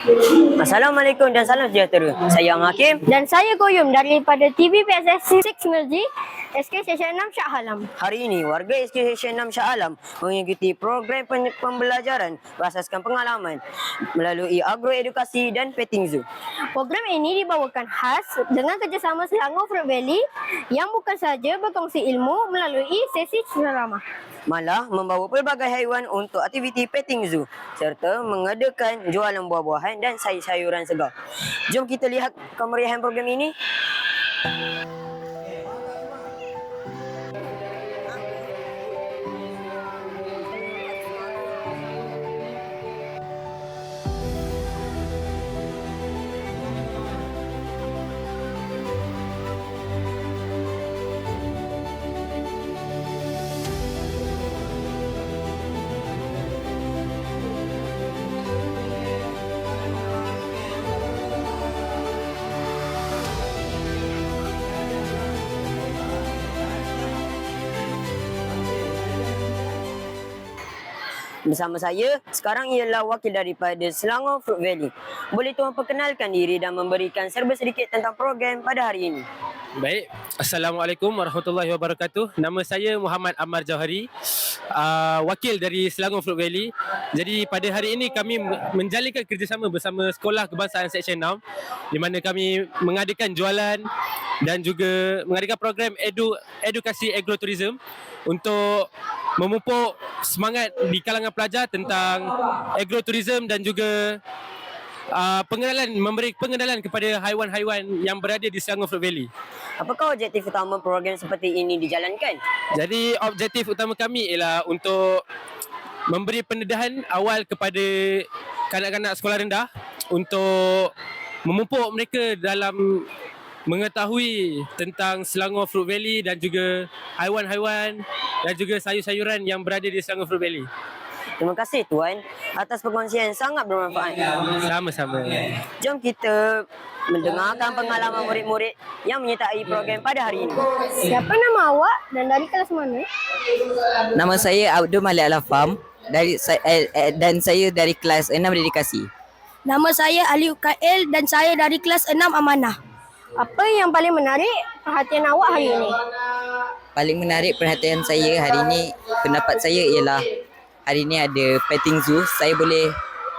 Assalamualaikum dan salam sejahtera. Saya Hakim. Dan saya Koyum daripada TV PSS 6 Synergy SK Session 6 Shah Alam. Hari ini, warga SK Session 6 Shah Alam mengikuti program pembelajaran berasaskan pengalaman melalui agroedukasi dan petting zoo. Program ini dibawakan khas dengan kerjasama Selangor Fruit Valley yang bukan sahaja berkongsi ilmu melalui sesi ceramah, malah membawa pelbagai haiwan untuk aktiviti petting zoo serta mengadakan jualan buah-buahan dan sayur-sayuran segar. Jom kita lihat kemeriahan program ini. Bersama saya sekarang ialah wakil daripada Selangor Fruit Valley. Boleh tuan perkenalkan diri dan memberikan serba sedikit tentang program pada hari ini? Baik, Assalamualaikum warahmatullahi wabarakatuh. Nama saya Muhammad Ammar Jauhari, wakil dari Selangor Fruit Valley. Jadi pada hari ini kami menjalinkan kerjasama bersama Sekolah Kebangsaan Seksyen 6 di mana kami mengadakan jualan dan juga mengadakan program edukasi agrotourism untuk memupuk semangat di kalangan pelajar tentang agrotourism dan juga memberi pengenalan kepada haiwan-haiwan yang berada di Selangor Fruit Valley. Apakah objektif utama program seperti ini dijalankan? Jadi objektif utama kami ialah untuk memberi pendedahan awal kepada kanak-kanak sekolah rendah untuk memupuk mereka dalam mengetahui tentang Selangor Fruit Valley dan juga haiwan-haiwan dan juga sayur-sayuran yang berada di Selangor Fruit Valley. Terima kasih tuan atas perkongsian sangat bermanfaat. Sama-sama. Jom kita mendengarkan pengalaman murid-murid yang menyertai program pada hari ini. Siapa nama awak dan dari kelas mana? Nama saya Abdul Malik Al-Afam dan saya dari kelas 6 Dedikasi. Nama saya Ali Ukail dan saya dari kelas 6 Amanah. Apa yang paling menarik perhatian awak hari ini? Paling menarik perhatian saya hari ini, pendapat saya ialah hari ini ada petting zoo. Saya boleh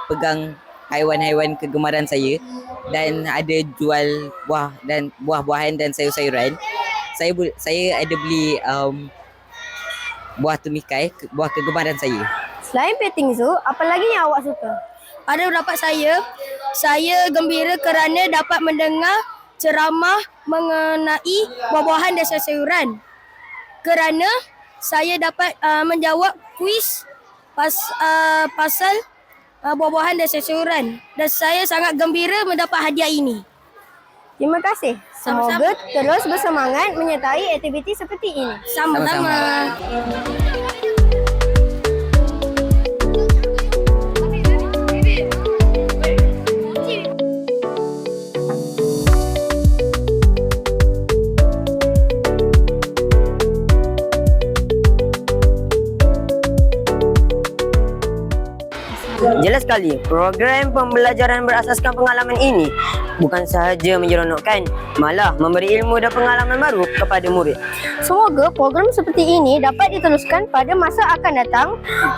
pegang haiwan-haiwan kegemaran saya dan ada jual buah-buahan dan sayur-sayuran. Saya ada beli buah tumikai, buah kegemaran saya. Selain petting zoo, apa lagi yang awak suka? Pada pendapat saya gembira kerana dapat mendengar ceramah mengenai buah-buahan dan sayur-sayuran. Kerana saya dapat menjawab kuis pasal buah-buahan dan sayur-sayuran. Dan saya sangat gembira mendapat hadiah ini. Terima kasih. Semoga terus bersemangat menyertai aktiviti seperti ini. Sama-sama. Jelas sekali, program pembelajaran berasaskan pengalaman ini bukan sahaja menyeronokkan, malah memberi ilmu dan pengalaman baru kepada murid. Semoga program seperti ini dapat diteruskan pada masa akan datang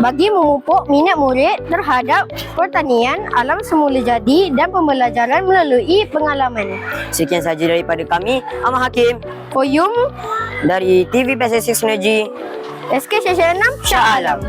bagi memupuk minat murid terhadap pertanian, alam semula jadi dan pembelajaran melalui pengalaman. Sekian sahaja daripada kami, Ahmad Hakim, Koyum dari TV PSS 6 Synergy SK Session 6 Shah Alam.